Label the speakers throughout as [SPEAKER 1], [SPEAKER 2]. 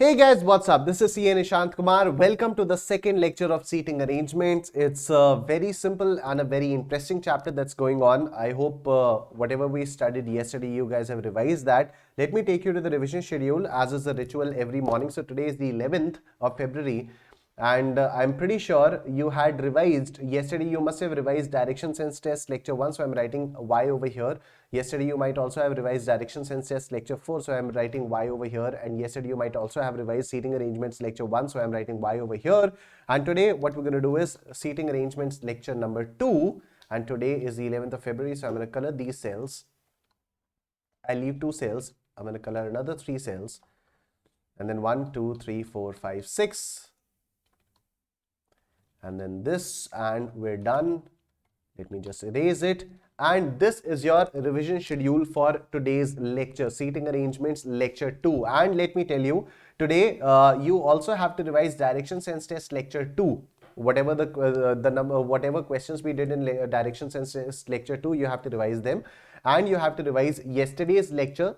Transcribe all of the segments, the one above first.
[SPEAKER 1] Hey guys, what's up? This is CA Nishant Kumar. Welcome to the second lecture of seating arrangements. It's a very simple and a very interesting chapter that's going on. I hope whatever we studied yesterday, you guys have revised that. Let me take you to the revision schedule as is the ritual every morning. So today is the 11th of February. And I'm pretty sure you had revised yesterday. You must have revised direction sense test lecture 1, so I'm writing y over here. Yesterday you might also have revised direction sense test lecture 4, so I'm writing y over here. And yesterday you might also have revised seating arrangements lecture 1, so I'm writing y over here. And today what we're going to do is seating arrangements lecture number 2, and today is the 11th of February, so I'm going to color these cells. I leave 2 cells. I'm going to color another 3 cells, and then 1 2 3 4 5 6, and then this, and we're done. Let me just erase it. And this is your revision schedule for today's lecture, seating arrangements lecture 2. And let me tell you, today you also have to revise direction sense test lecture 2. Whatever the number, whatever questions we did in direction sense test lecture 2, you have to revise them, and you have to revise yesterday's lecture,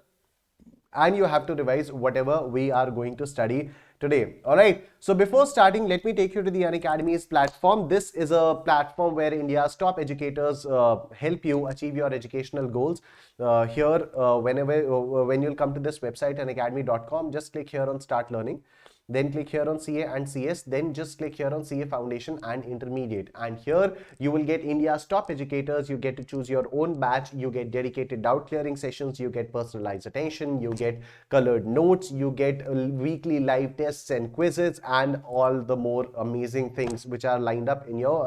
[SPEAKER 1] and you have to revise whatever we are going to study today. All right, so before starting, let me take you to the Unacademy's platform. This is a platform where India's top educators help you achieve your educational goals. Here when you'll come to this website, unacademy.com, just click here on start learning, then click here on CA and CS, then just click here on CA Foundation and Intermediate, and here you will get India's top educators. You get to choose your own batch, you get dedicated doubt clearing sessions, you get personalized attention, you get colored notes, you get weekly live tests and quizzes, and all the more amazing things which are lined up in your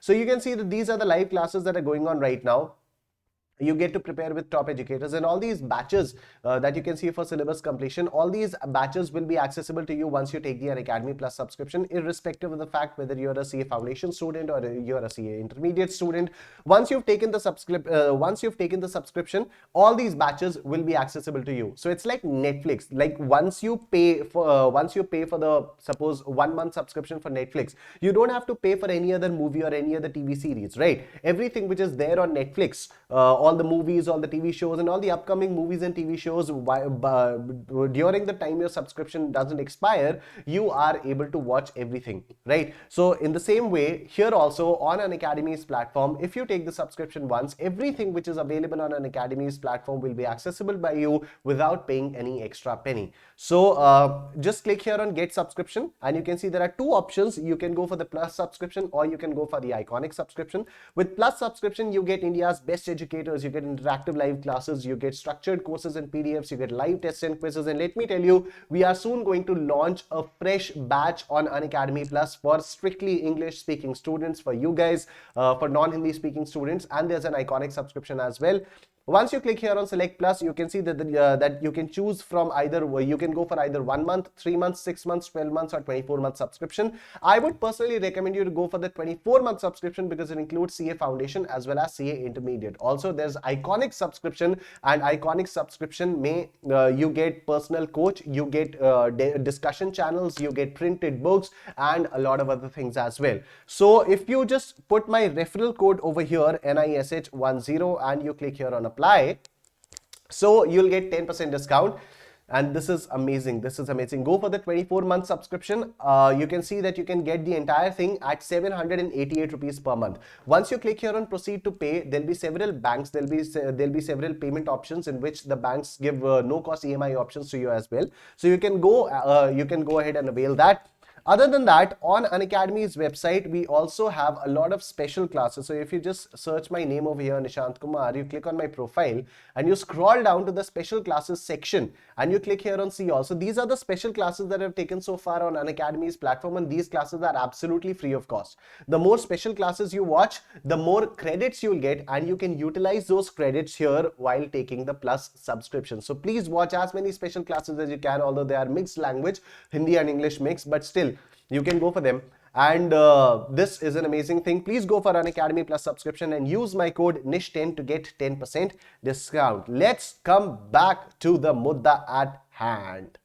[SPEAKER 1] so you can see that these are the live classes that are going on right now. You get to prepare with top educators, and all these batches that you can see for syllabus completion, all these batches will be accessible to you once you take the Unacademy Plus subscription, irrespective of the fact whether you're a CA Foundation student or you're a CA Intermediate student. Once you've taken the subscription, all these batches will be accessible to you. So it's like Netflix. Like once you pay for the, suppose, 1 month subscription for Netflix, you don't have to pay for any other movie or any other TV series, right? Everything which is there on Netflix, all the movies, all the TV shows, and all the upcoming movies and TV shows, during the time your subscription doesn't expire, you are able to watch everything, right? So in the same way, here also on Unacademy's platform, if you take the subscription once, everything which is available on Unacademy's platform will be accessible by you without paying any extra penny. So just click here on get subscription, and you can see there are 2 options. You can go for the Plus subscription, or you can go for the Iconic subscription. With Plus subscription, you get India's best educators, you get interactive live classes, you get structured courses and PDFs, you get live tests and quizzes. And let me tell you, we are soon going to launch a fresh batch on Unacademy Plus for strictly English speaking students, for you guys, for non-Hindi speaking students, and there's an Iconic subscription as well. Once you click here on select plus, you can see that that you can choose from either, you can go for either 1 month, 3 months, 6 months, 12 months, or 24-month subscription. I would personally recommend you to go for the 24-month subscription because it includes CA Foundation as well as CA Intermediate. Also, there's Iconic subscription, and Iconic subscription may you get personal coach, you get discussion channels, you get printed books, and a lot of other things as well. So if you just put my referral code over here, NISH10, and you click here on apply, so you'll get 10% discount. And this is amazing. This is amazing. Go for the 24-month subscription. You can see that you can get the entire thing at 788 rupees per month. Once you click here on proceed to pay, there'll be several banks, there'll be several payment options in which the banks give no cost EMI options to you as well. So you can go ahead and avail that. Other than that, on Unacademy's website, we also have a lot of special classes. So if you just search my name over here, Nishant Kumar, you click on my profile and you scroll down to the special classes section and you click here on see all. So these are the special classes that I've taken so far on Unacademy's platform, and these classes are absolutely free of cost. The more special classes you watch, the more credits you'll get, and you can utilize those credits here while taking the Plus subscription. So please watch as many special classes as you can, although they are mixed language, Hindi and English mix, but still you can go for them. And this is an amazing thing. Please go for Unacademy Plus subscription and use my code NISH10 to get 10% discount. Let's come back to the mudda at hand.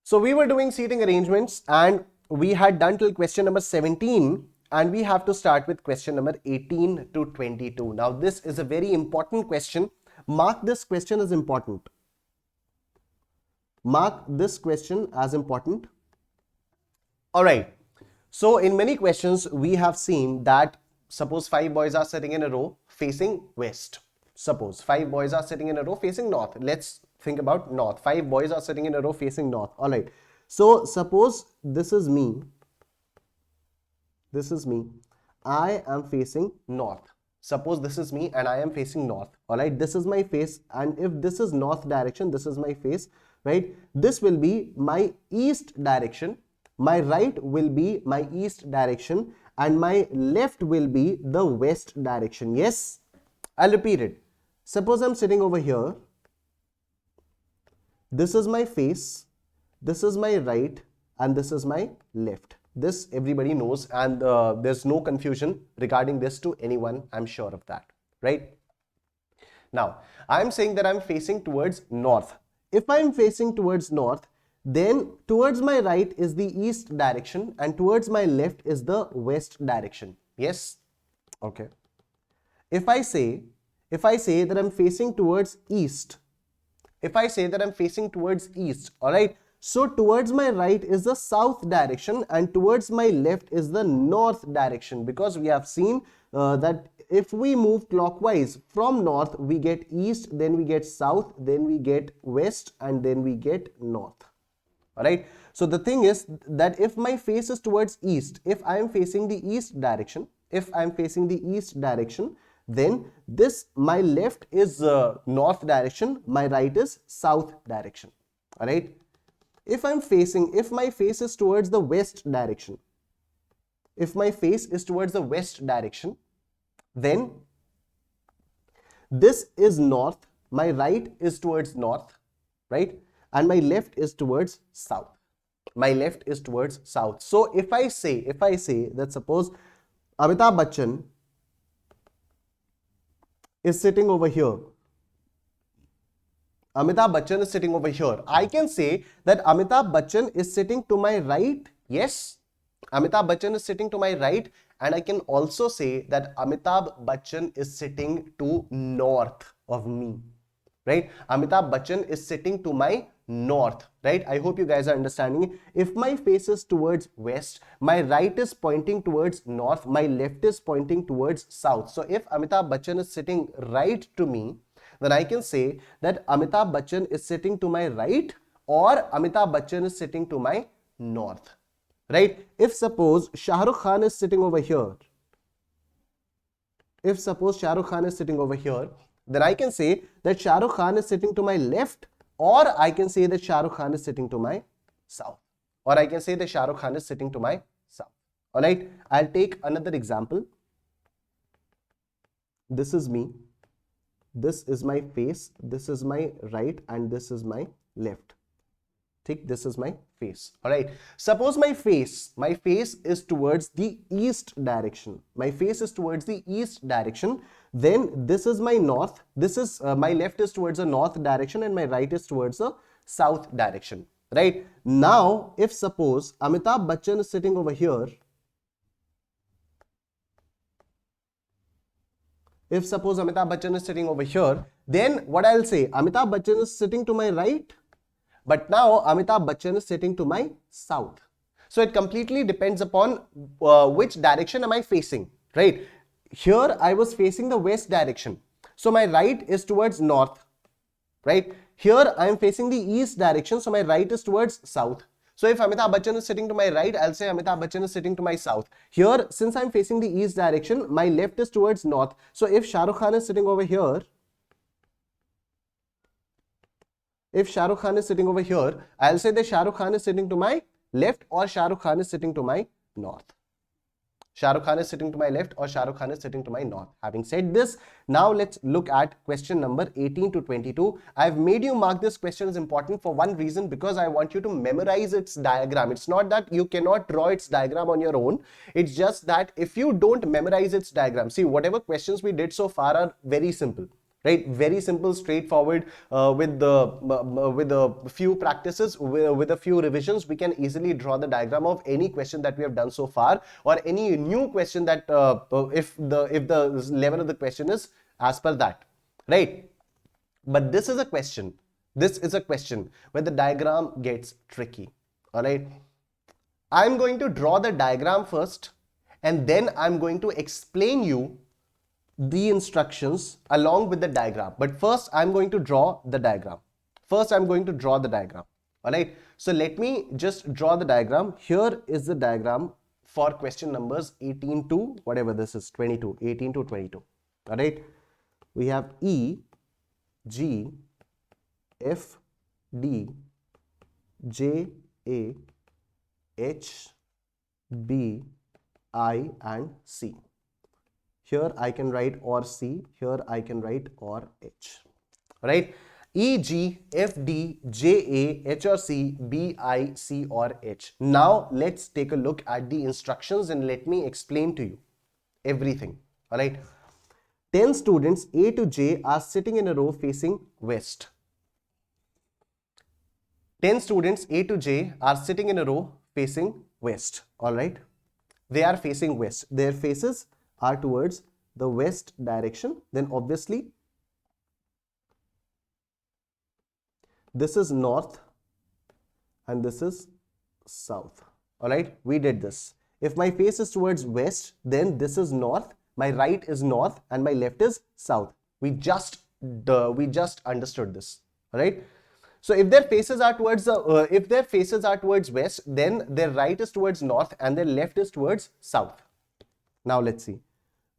[SPEAKER 1] So we were doing seating arrangements and we had done till question number 17, and we have to start with question number 18 to 22. Now this is a very important question. Mark this question as important. Mark this question as important. All right. So in many questions, we have seen that suppose 5 boys are sitting in a row facing west. Suppose 5 boys are sitting in a row facing north. Let's think about north. 5 boys are sitting in a row facing north. All right. So suppose this is me. This is me. I am facing north. Suppose this is me and I am facing north. All right. This is my face. And if this is north direction, this is my face, right? This will be my east direction. My right will be my east direction and my left will be the west direction. Yes, I'll repeat it. Suppose I'm sitting over here. This is my face, this is my right, and this is my left. This everybody knows, and there's no confusion regarding this to anyone. I'm sure of that, right? Now, I'm saying that I'm facing towards north. If I'm facing towards north, then towards my right is the east direction and towards my left is the west direction. Yes? Okay. If I say that I'm facing towards east, all right, so towards my right is the south direction and towards my left is the north direction, because we have seen that if we move clockwise from north, we get east, then we get south, then we get west, and then we get north. All right. So the thing is that if my face is towards east, if I am facing the east direction, then this, my left is north direction, my right is south direction. All right. If my face is towards the west direction, then this is north, my right is towards north, right? And my left is towards south. So if I say that suppose Amitabh Bachchan is sitting over here. I can say that Amitabh Bachchan is sitting to my right. Yes, Amitabh Bachchan is sitting to my right, and I can also say that Amitabh Bachchan is sitting to north of me. Right? Amitabh Bachchan is sitting to my north, right? I hope you guys are understanding. If my face is towards west, my right is pointing towards north, my left is pointing towards south. So if Amitabh Bachchan is sitting right to me, then I can say that Amitabh Bachchan is sitting to my right or Amitabh Bachchan is sitting to my north, right? If suppose Shah Rukh Khan is sitting over here, then I can say that Shah Rukh Khan is sitting to my left, or I can say that Shah Rukh Khan is sitting to my south. Alright, I'll take another example. This is me. This is my face. This is my right, and this is my left. This is my face. All right. Suppose my face is towards the east direction. Then this is my north. This is my left is towards the north direction and my right is towards the south direction. Right. Now, if suppose Amitabh Bachchan is sitting over here. Then what I'll say, Amitabh Bachchan is sitting to my right. But now Amitabh Bachchan is sitting to my south. So it completely depends upon which direction am I facing, right? Here I was facing the west direction. So my right is towards north, right? Here I am facing the east direction. So my right is towards south. So if Amitabh Bachchan is sitting to my right, I'll say Amitabh Bachchan is sitting to my south. Here, since I'm facing the east direction, my left is towards north. So if Shah Rukh Khan is sitting over here, I'll say that Shah Rukh Khan is sitting to my left or Shah Rukh Khan is sitting to my north. Having said this, now let's look at question number 18 to 22. I've made you mark this question as important for one reason, because I want you to memorize its diagram. It's not that you cannot draw its diagram on your own. It's just that if you don't memorize its diagram, see, whatever questions we did so far are very simple. Right, very simple, straightforward. With a few practices, with a few revisions, we can easily draw the diagram of any question that we have done so far, or any new question that if the level of the question is as per that, right? But this is a question This is a question where the diagram gets tricky. All right. I'm going to draw the diagram first, and then I'm going to explain you the instructions along with the diagram. But first, I'm going to draw the diagram. All right. So let me just draw the diagram. Here is the diagram for question numbers 18 to whatever this is, 22, 18 to 22. All right. We have E, G, F, D, J, A, H, B, I and C. Here I can write or C, here I can write or H. Right? E, G, F, D, J, A, H or C, B, I, C or H. Now let's take a look at the instructions and let me explain to you everything. Alright. 10 students A to J are sitting in a row facing west. 10 students A to J are sitting in a row facing west. Alright. They are facing west. Their faces are towards the west direction. Then obviously this is north and this is south. Alright. We did this. If my face is towards west, then this is north, my right is north and my left is south. We just understood this. Alright. So if their faces are towards west, then their right is towards north and their left is towards south. Now let's see.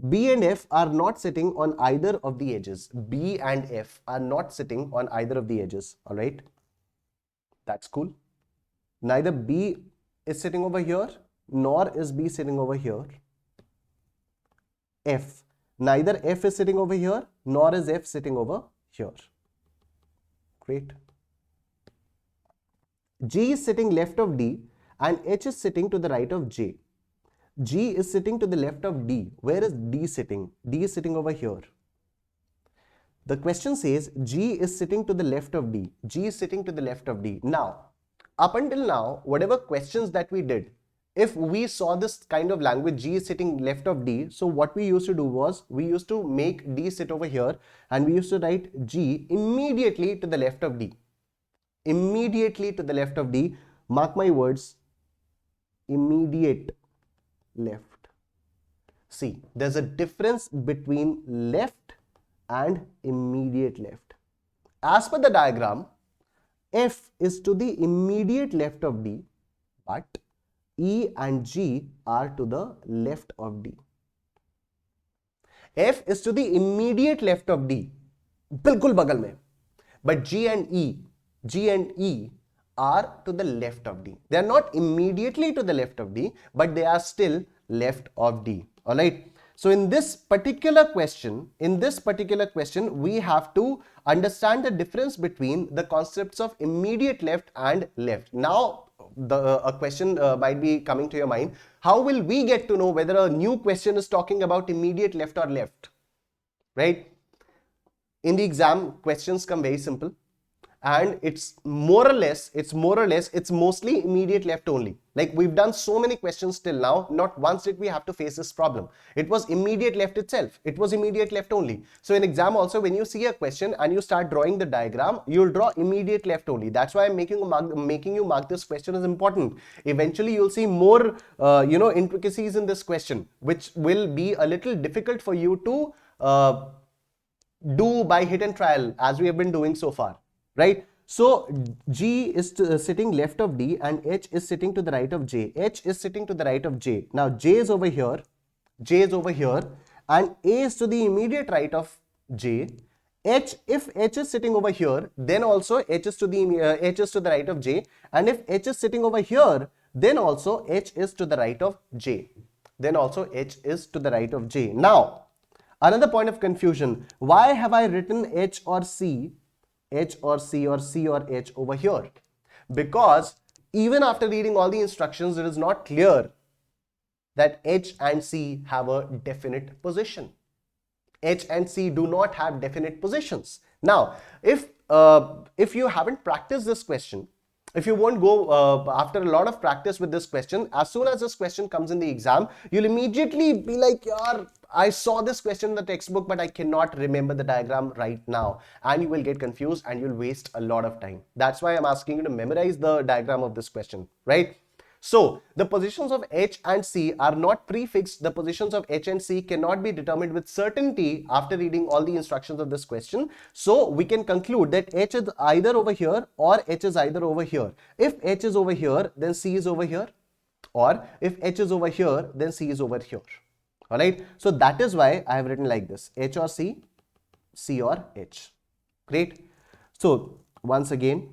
[SPEAKER 1] B and F are not sitting on either of the edges. B and F are not sitting on either of the edges. All right. That's cool. Neither B is sitting over here, nor is B sitting over here. F. Neither F is sitting over here, nor is F sitting over here. Great. G is sitting left of D and H is sitting to the right of J. G is sitting to the left of D. Where is D sitting? D is sitting over here. The question says G is sitting to the left of D. G is sitting to the left of D. Now, up until now, whatever questions that we did, if we saw this kind of language, G is sitting left of D, so what we used to do was, we used to make D sit over here and we used to write G immediately to the left of D. Immediately to the left of D, mark my words, immediate left. See, there's a difference between left and immediate left. As per the diagram, F is to the immediate left of D, but E and G are to the left of D. F is to the immediate left of D, bilkul bagal mein, but G and E are to the left of D. They are not immediately to the left of D, but they are still left of D. All right. So in this particular question, we have to understand the difference between the concepts of immediate left and left. Now, a question might be coming to your mind. How will we get to know whether a new question is talking about immediate left or left? Right? In the exam, questions come very simple. And it's mostly immediate left only. Like we've done so many questions till now, not once did we have to face this problem. It was immediate left itself. It was immediate left only. So in exam also, when you see a question and you start drawing the diagram, you'll draw immediate left only. That's why I'm making you mark this question as important. Eventually, you'll see more, intricacies in this question, which will be a little difficult for you to do by hit and trial, as we have been doing so far. Right? So G is sitting left of D and H is sitting to the right of J. H is sitting to the right of J. Now J is over here, and A is to the immediate right of J. If H is sitting over here, then also H is to the right of J. And if H is sitting over here, then also H is to the right of J. Now, another point of confusion. Why have I written H or C or C or H over here? Because even after reading all the instructions, it is not clear that H and C have a definite position. H and C do not have definite positions. Now, if you haven't practiced this question, if you won't go after a lot of practice with this question, as soon as this question comes in the exam, you'll immediately be like, yaar, I saw this question in the textbook, but I cannot remember the diagram right now. And you will get confused and you'll waste a lot of time. That's why I'm asking you to memorize the diagram of this question, right? So the positions of H and C are not prefixed. The positions of H and C cannot be determined with certainty after reading all the instructions of this question. So we can conclude that H is either over here or H is either over here. If H is over here, then C is over here. Or if H is over here, then C is over here. All right. So that is why I have written like this: H or C, C or H. Great. So once again,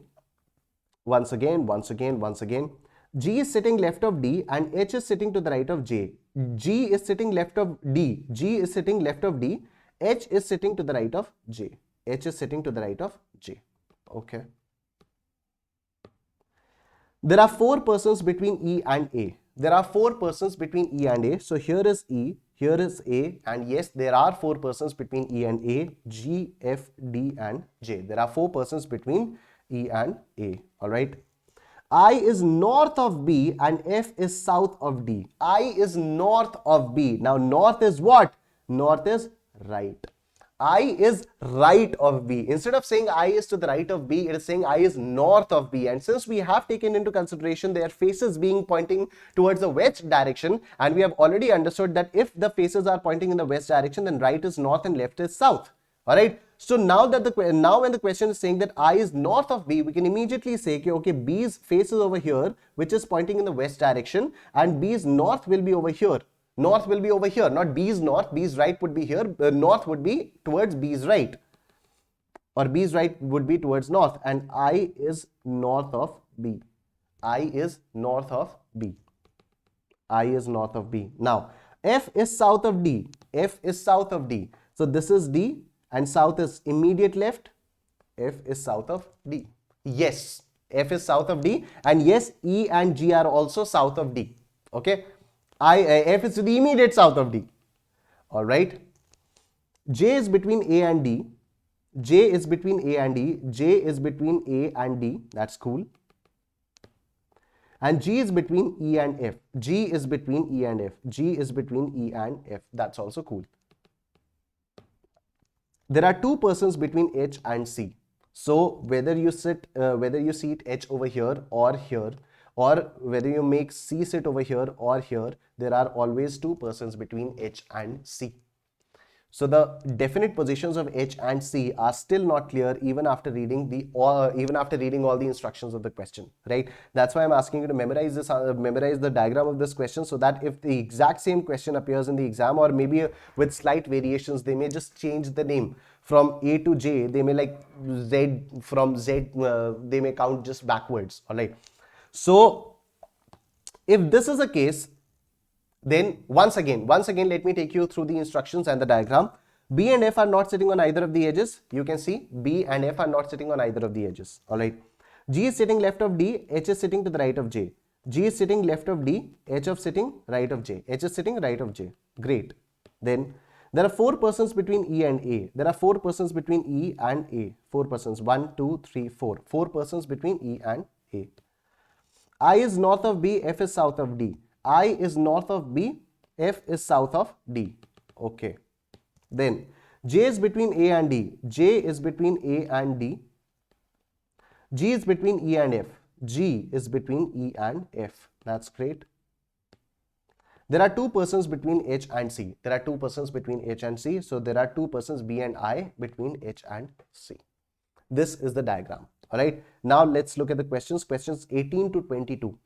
[SPEAKER 1] G is sitting left of D and H is sitting to the right of J. G is sitting left of D. G is sitting left of D. H is sitting to the right of J. H is sitting to the right of J. Okay. There are 4 persons between E and A. There are 4 persons between E and A. So here is E, here is A, and yes, there are 4 persons between E and A, G, F, D, and J. There are 4 persons between E and A. All right. I is north of B and F is south of D. I is north of B. Now, north is what? North is right. I is right of B. Instead of saying I is to the right of B, it is saying I is north of B. And since we have taken into consideration their faces being pointing towards the west direction, and we have already understood that if the faces are pointing in the west direction, then right is north and left is south. All right. So now that when the question is saying that I is north of B, we can immediately say, okay, B's face is over here, which is pointing in the west direction, and B's north will be over here. North will be over here, not B's north. B's right would be here. North would be towards B's right, or B's right would be towards north, and I is north of B. I is north of B. I is north of B. Now, F is south of D. F is south of D. So this is D. And south is immediate left. F is south of D. Yes, F is south of D. And yes, E and G are also south of D. Okay. F is to the immediate south of D. All right. J is between A and D. J is between A and D. J is between A and D. That's cool. And G is between E and F. G is between E and F. G is between E and F. That's also cool. There are 2 persons between H and C. So whether you seat H over here, or whether you make C sit over here or here, there are always 2 persons between H and C. So the definite positions of H and C are still not clear even after reading all the instructions of the question, right? That's why I'm asking you to memorize this, memorize the diagram of this question, so that if the exact same question appears in the exam, or maybe with slight variations, they may just change the name from A to J. They may like Z from Z. They may count just backwards. All right. So if this is the case, then once again, let me take you through the instructions and the diagram. B and F are not sitting on either of the edges. You can see B and F are not sitting on either of the edges. All right. G is sitting left of D. H is sitting to the right of J. G is sitting left of D. H is sitting right of J. H is sitting right of J. Great. Then there are 4 persons between E and A. There are 4 persons between E and A. 4 persons. 1, 2, 3, 4. 4 persons between E and A. I is north of B. F is south of D. I is north of B, F is south of D. Okay. Then J is between A and D. J is between A and D. G is between E and F. G is between E and F. That's great. There are 2 persons between H and C. There are 2 persons between H and C. So there are 2 persons B and I between H and C. This is the diagram. All right. Now let's look at the questions. Questions 18 to 22.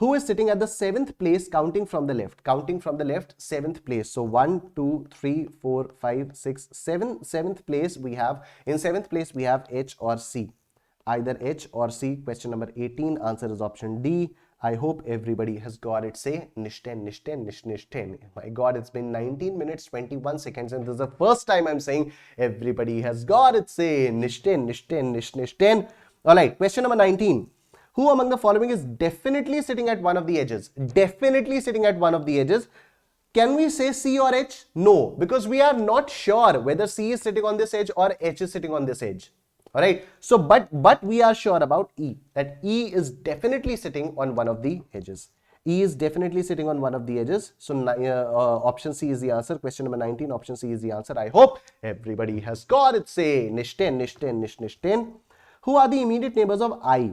[SPEAKER 1] Who is sitting at the 7th place counting from the left? Counting from the left, 7th place. So 1, 2, 3, 4, 5, 6, 7. 7th place we have. In 7th place we have H or C. Either H or C. Question number 18. Answer is option D. I hope everybody has got it. Say Nishten. My God, it's been 19 minutes, 21 seconds. And this is the first time I'm saying everybody has got it. Say Nishten. All right. Question number 19. Who among the following is definitely sitting at one of the edges? Definitely sitting at one of the edges. Can we say C or H? No, because we are not sure whether C is sitting on this edge or H is sitting on this edge. All right. So, but we are sure about E, that E is definitely sitting on one of the edges. E is definitely sitting on one of the edges. So option C is the answer. Question number 19, option C is the answer. I hope everybody has got it. Say Nishten, Nishten, Nishten. Who are the immediate neighbors of I?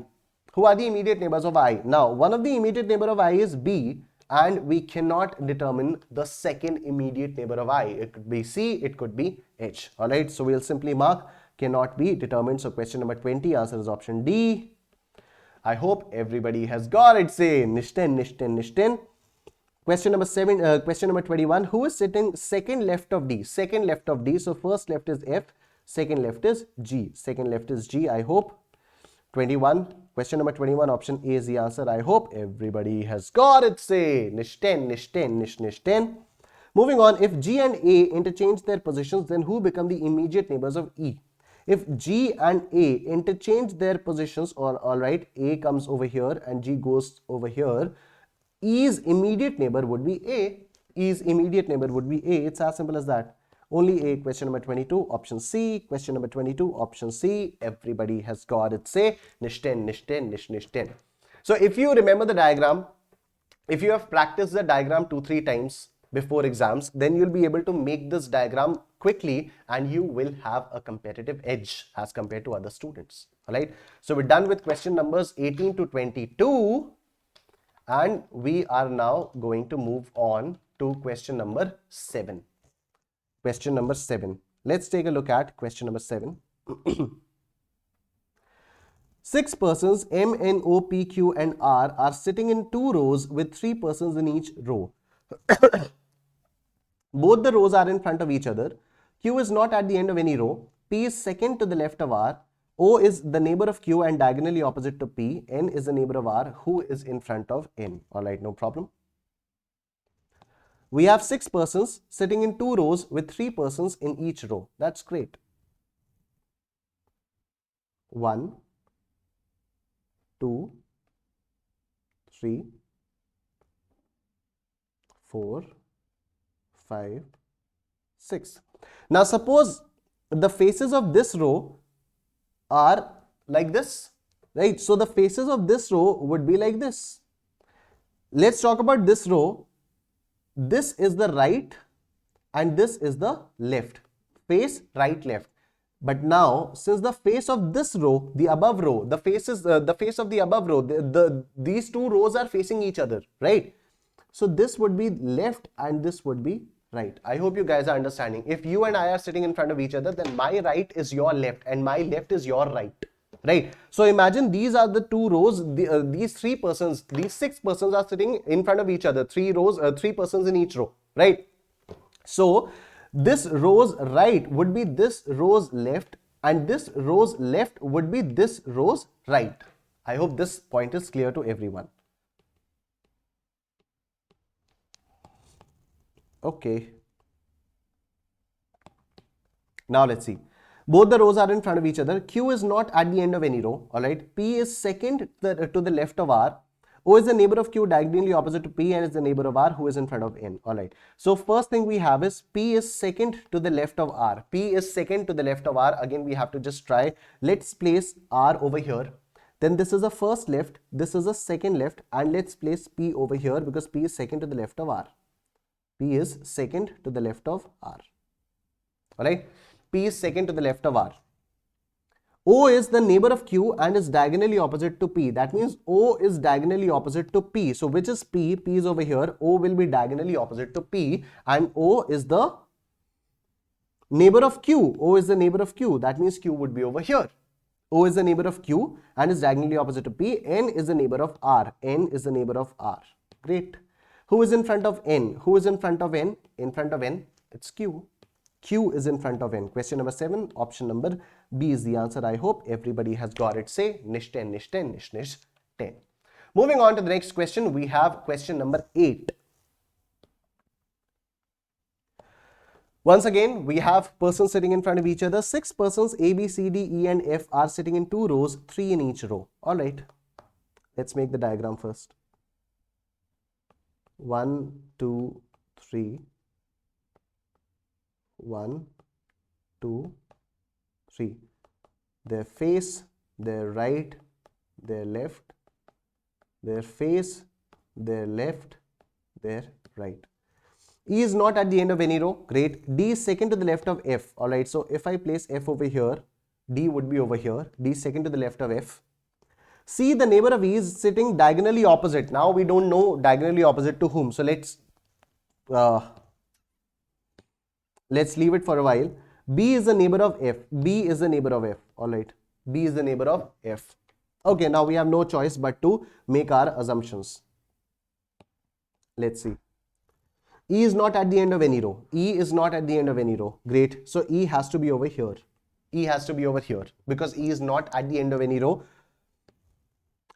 [SPEAKER 1] Who are the immediate neighbors of I? Now, one of the immediate neighbor of I is B, and we cannot determine the second immediate neighbor of I. It could be C, it could be H. All right, so we'll simply mark cannot be determined. So question number 20, answer is option D. I hope everybody has got it. Say Nishten, Nishten, Nishten. Question number 7, question number 21. Who is sitting second left of D? Second left of D. So first left is F, second left is G. Second left is G. I hope 21. Question number 21, option A is the answer. I hope everybody has got it. Say Nishten, Nishten, Nishten. Moving on, if G and A interchange their positions, then who become the immediate neighbors of E? If G and A interchange their positions, or all right, A comes over here and G goes over here, E's immediate neighbor would be A. E's immediate neighbor would be A. It's as simple as that. Only A. Question number 22, option C. Question number 22, option C. Everybody has got it. Say Nishten, Nishten, Nishten. So if you remember the diagram, if you have practiced the diagram 2-3 times before exams, then you'll be able to make this diagram quickly and you will have a competitive edge as compared to other students. All right. So we're done with question numbers 18 to 22 and we are now going to move on to question number 7. Question number 7. Let's take a look at question number 7. 6 persons M, N, O, P, Q and R are sitting in 2 rows with 3 persons in each row. Both the rows are in front of each other. Q is not at the end of any row. P is second to the left of R. O is the neighbor of Q and diagonally opposite to P. N is the neighbor of R who is in front of N. Alright, no problem. We have 6 persons sitting in 2 rows with 3 persons in each row. That's great. 1, 2, 3, 4, 5, 6. Now suppose the faces of this row are like this, right? So the faces of this row would be like this. Let's talk about this row. This is the right and this is the left. Face, right, left. But now, since the face of this row, the above row, the face of the above row, these 2 rows are facing each other, right? So this would be left and this would be right. I hope you guys are understanding. If you and I are sitting in front of each other, then my right is your left and my left is your right, right? So imagine these are the 2 rows, these 3 persons, these 6 persons are sitting in front of each other, 3 rows, 3 persons in each row, right? So this row's right would be this row's left and this row's left would be this row's right. I hope this point is clear to everyone. Okay. Now let's see. Both the rows are in front of each other. Q is not at the end of any row. All right. P is second to the left of R. O is the neighbor of Q diagonally opposite to P and is the neighbor of R who is in front of N. All right. So first thing we have is P is second to the left of R. P is second to the left of R. Again, we have to just try. Let's place R over here. Then this is a first left. This is a second left. And let's place P over here because P is second to the left of R. P is second to the left of R. All right. P is second to the left of R. O is the neighbor of Q and is diagonally opposite to P. That means O is diagonally opposite to P. So which is P? P is over here. O will be diagonally opposite to P and O is the neighbor of Q. O is the neighbor of Q. That means Q would be over here. O is the neighbor of Q and is diagonally opposite to P. N is the neighbor of R. N is the neighbor of R. Great. Who is in front of N? Who is in front of N? In front of N, it's Q. Q is in front of N. Question number 7, option number B is the answer. I hope everybody has got it. Say Nishten, Nishten, Nishten. Moving on to the next question, we have question number 8. Once again, we have persons sitting in front of each other. 6 persons A, B, C, D, E and F are sitting in 2 rows, 3 in each row. All right. Let's make the diagram first. 1, 2, 3. 1, 2, 3. Their face, their right, their left, their face, their left, their right. E is not at the end of any row. Great. D is second to the left of F. Alright, so if I place F over here, D would be over here. D is second to the left of F. C, the neighbor of E is sitting diagonally opposite. Now we don't know diagonally opposite to whom. So let's leave it for a while. B is the neighbor of F. B is the neighbor of F. Alright. B is the neighbor of F. Okay, now we have no choice but to make our assumptions. Let's see. E is not at the end of any row. E is not at the end of any row. Great. So E has to be over here. E has to be over here because E is not at the end of any row.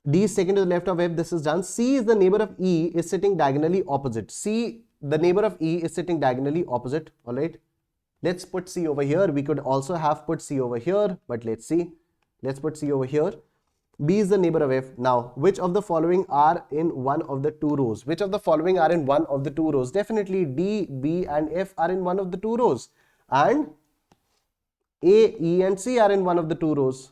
[SPEAKER 1] D is second to the left of F. This is done. C is the neighbor of E is sitting diagonally opposite. C, the neighbor of E is sitting diagonally opposite. All right. Let's put C over here. We could also have put C over here, but let's see. Let's put C over here. B is the neighbor of F. Now, which of the following are in one of the two rows? Which of the following are in one of the two rows? Definitely D, B and F are in one of the two rows. And A, E and C are in one of the two rows.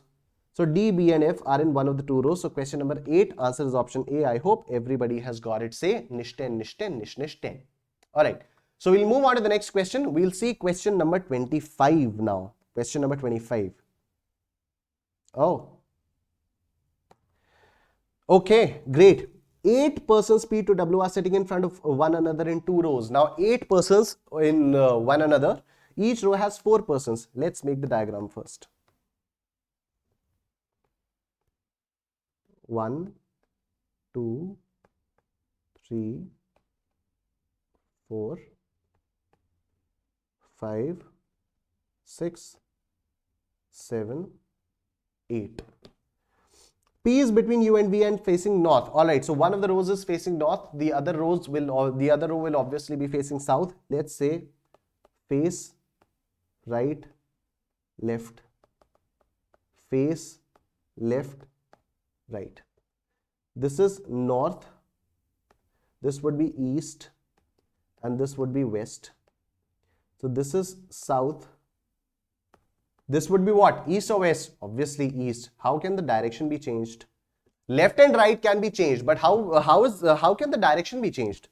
[SPEAKER 1] So D, B and F are in one of the two rows. So question number 8, answer is option A. I hope everybody has got it. Say nish 10, nish 10, nish nish 10. Alright. So we'll move on to the next question. We'll see question number 25 now. Question number 25. Oh. Okay, great. 8 persons P to W are sitting in front of one another in two rows. Now 8 persons in one another. Each row has 4 persons. Let's make the diagram first. 1, 2, 3, 4, 5, 6, 7, 8. P is between U and V and facing north. Alright, so one of the rows is facing north, the other row will obviously be facing south. Let's say face right, left, face left, right. This is north, this would be east, and this would be west. So this is south. This would be what? East or west? Obviously east. How can the direction be changed? Left and right can be changed, but how can the direction be changed?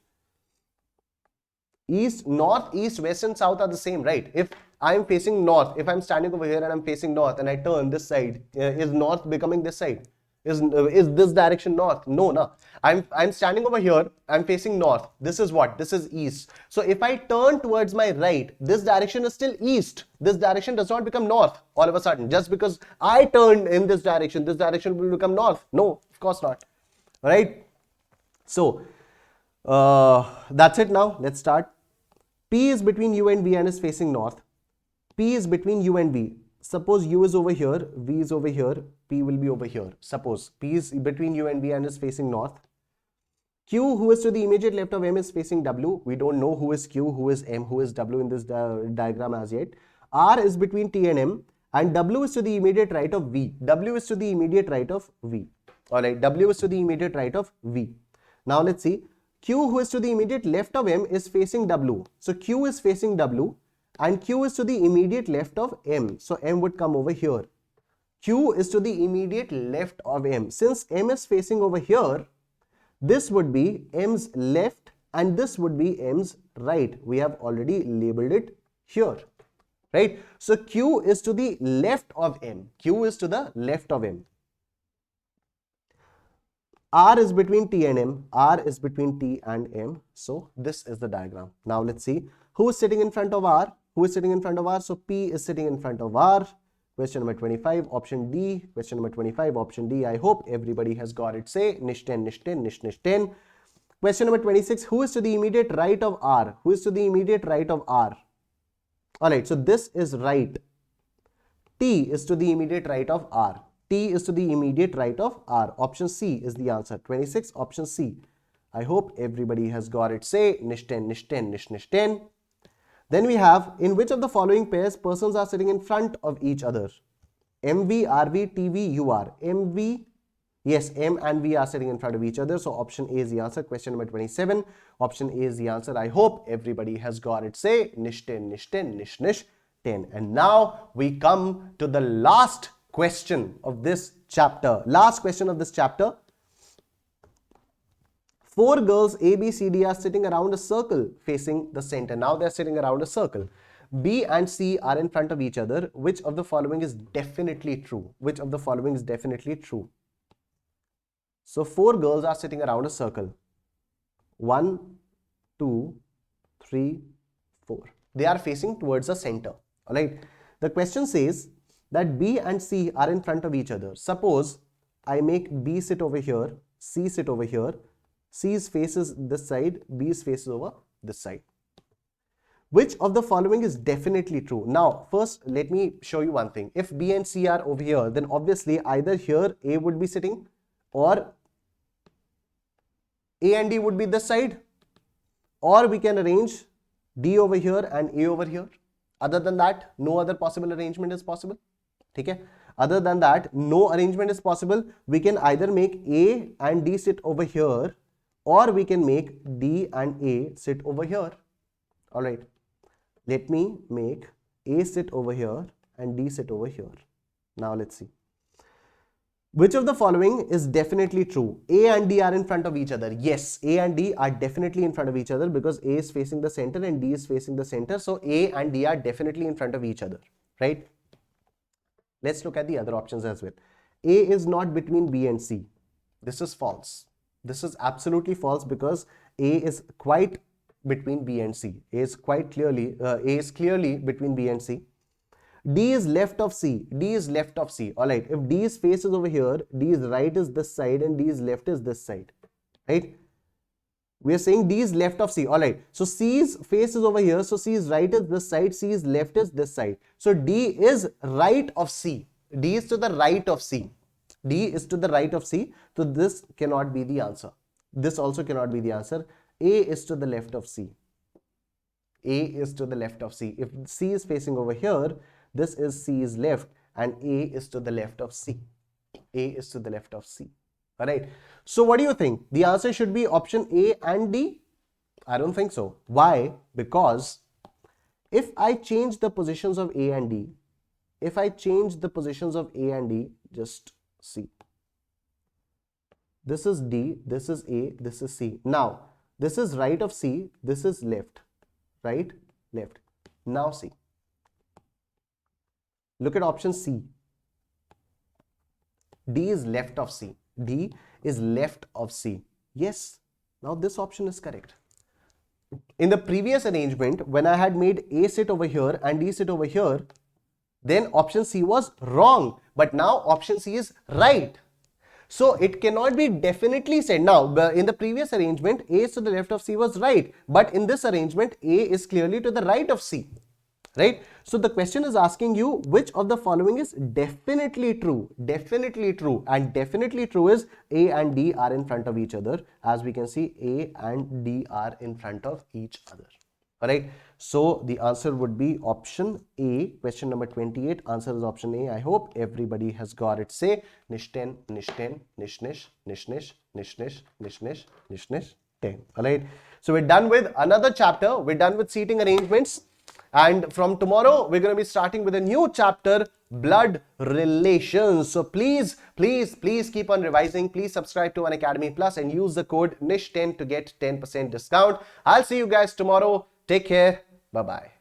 [SPEAKER 1] East, north, east, west and south are the same, right? If I am facing north, if I am standing over here and I am facing north and I turn this side, is north becoming this side? Is this direction north? No, no. I'm standing over here, I'm facing north. This is what? This is east. So if I turn towards my right, this direction is still east. This direction does not become north all of a sudden. Just because I turned in this direction will become north. No, of course not. All right. So that's it now. Let's start. P is between U and V and is facing north. P is between U and V. Suppose U is over here, V is over here, P will be over here. Suppose P is between U and V and is facing north. Q, who is to the immediate left of M, is facing W. We don't know who is Q, who is M, who is W in this diagram as yet. R is between T and M, and W is to the immediate right of V. W is to the immediate right of V. Alright, W is to the immediate right of V. Now let's see. Q, who is to the immediate left of M, is facing W. So Q is facing W. And Q is to the immediate left of M. So M would come over here. Q is to the immediate left of M. Since M is facing over here, this would be M's left and this would be M's right. We have already labeled it here. Right? So Q is to the left of M. Q is to the left of M. R is between T and M. R is between T and M. So this is the diagram. Now let's see who is sitting in front of R. Who is sitting in front of R? So P is sitting in front of R. Question number 25, option D. Question number 25, option D. I hope everybody has got it. Say nish 10, nish 10, nish nish 10. Question number 26, who is to the immediate right of R? Who is to the immediate right of R? Alright, so this is right. T is to the immediate right of R. T is to the immediate right of R. Option C is the answer. 26, option C. I hope everybody has got it. Say nish 10, nish 10, nish nish 10. Then we have, in which of the following pairs persons are sitting in front of each other? MV, RV, TV, UR. MV, yes, M and V are sitting in front of each other. So option A is the answer. Question number 27. Option A is the answer. I hope everybody has got it. Say nish 10, nish 10, nish nish 10. And now we come to the last question of this chapter. Last question of this chapter. 4 girls A, B, C, D are sitting around a circle facing the center. Now they're sitting around a circle. B and C are in front of each other. Which of the following is definitely true? Which of the following is definitely true? So 4 girls are sitting around a circle. 1, 2, 3, 4. They are facing towards the center. Alright. The question says that B and C are in front of each other. Suppose I make B sit over here, C sit over here. C's face is this side, B's face is over this side. Which of the following is definitely true? Now, first, let me show you one thing. If B and C are over here, then obviously either here A would be sitting or A and D would be this side, or we can arrange D over here and A over here. Other than that, no other possible arrangement is possible. Okay? Other than that, no arrangement is possible. We can either make A and D sit over here, or we can make D and A sit over here. Alright. Let me make A sit over here and D sit over here. Now let's see. Which of the following is definitely true? A and D are in front of each other. Yes, A and D are definitely in front of each other because A is facing the center and D is facing the center. So A and D are definitely in front of each other, right? Let's look at the other options as well. A is not between B and C. This is false. This is absolutely false because A is quite between B and C. A is clearly between B and C. D is left of C. D is left of C. Alright, if D's face is over here, D's right is this side and D's left is this side. Right? We are saying D is left of C. Alright, so C's face is over here. So C's right is this side, C's left is this side. So D is right of C. D is to the right of C. D is to the right of C. So this cannot be the answer. This also cannot be the answer. A is to the left of C. A is to the left of C. If C is facing over here, this is C's left and A is to the left of C. A is to the left of C. Alright. So what do you think? The answer should be option A and D? I don't think so. Why? Because if I change the positions of A and D, just see. This is D, this is A, this is C. Now, this is right of C, this is left, right, left. Now see. Look at option C. D is left of C. D is left of C. Yes, now this option is correct. In the previous arrangement, when I had made A sit over here and D sit over here, then option C was wrong. But now option C is right. So it cannot be definitely said. Now, in the previous arrangement, A is to the left of C was right. But in this arrangement, A is clearly to the right of C. Right? So the question is asking you which of the following is definitely true. Definitely true. And definitely true is A and D are in front of each other. As we can see, A and D are in front of each other. Alright. So the answer would be option A. Question number 28. Answer is option A. I hope everybody has got it. Say nish 10, nish 10, nish nish, nish nish, nish nish, nish nish, nish nish 10. Alright. So we're done with another chapter. We're done with seating arrangements. And from tomorrow, we're going to be starting with a new chapter, blood relations. So please keep on revising. Please subscribe to Unacademy Plus and use the code NISH10 to get 10% discount. I'll see you guys tomorrow. Take care. Bye-bye.